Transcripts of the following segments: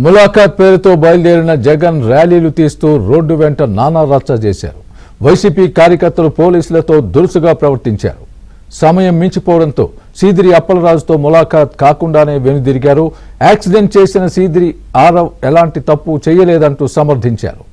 ములాఖాత్ పేరుతో బయలుదేరిన జగన్ ర్యాలీలు తీస్తూ రోడ్డు వెంట నానా రచ్చ చేశారు. వైసీపీ కార్యకర్తలు పోలీసులతో దురుసుగా ప్రవర్తించారు. సమయం మించిపోవడంతో సీదిరి అప్పలరాజుతో ములాఖాత్ కాకుండానే వెనుదిరిగారు. యాక్సిడెంట్ చేసిన సీదిరి ఆరవ్ ఎలాంటి తప్పు చేయలేదంటూ సమర్థించారు.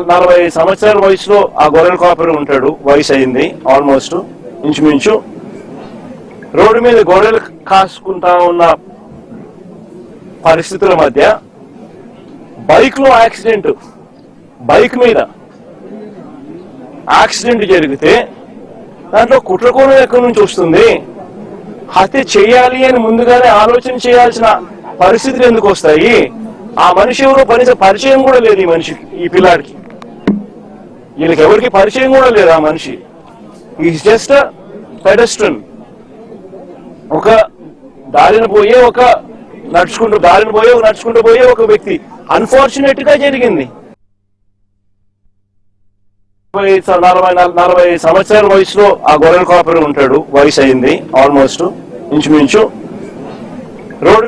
నలభై సంవత్సరాల వయసులో ఆ గొర్రెల కాపరి ఉంటాడు. వయసు అయింది ఆల్మోస్ట్ ఇంచుమించు. రోడ్డు మీద గొర్రెలు కాసుకుంటా ఉన్న పరిస్థితుల మధ్య బైక్ లో యాక్సిడెంట్, బైక్ మీద యాక్సిడెంట్ జరిగితే దాంట్లో కుట్రకోణం ఎక్కడి నుంచి వస్తుంది? హత్య చేయాలి అని ముందుగానే ఆలోచన చేయాల్సిన పరిస్థితులు ఎందుకు వస్తాయి? ఆ మనిషి ఎవరో పరిచయం కూడా లేదు ఈ మనిషికి, ఈ పిల్లాడికి. వీళ్ళకి ఎవరికి పరిచయం కూడా లేదు ఆ మనిషి. Is just pedestrian. ఒక దారిన పోయే నడుచుకుంటూ పోయే ఒక వ్యక్తి. అన్ఫార్చునేట్ గా జరిగింది. 40 సంవత్సరాల వయసులో ఆ గొర్రెల కాపరి ఉంటాడు. వయసు అయింది ఆల్మోస్ట్ ఇంచుమించు. రోడ్డు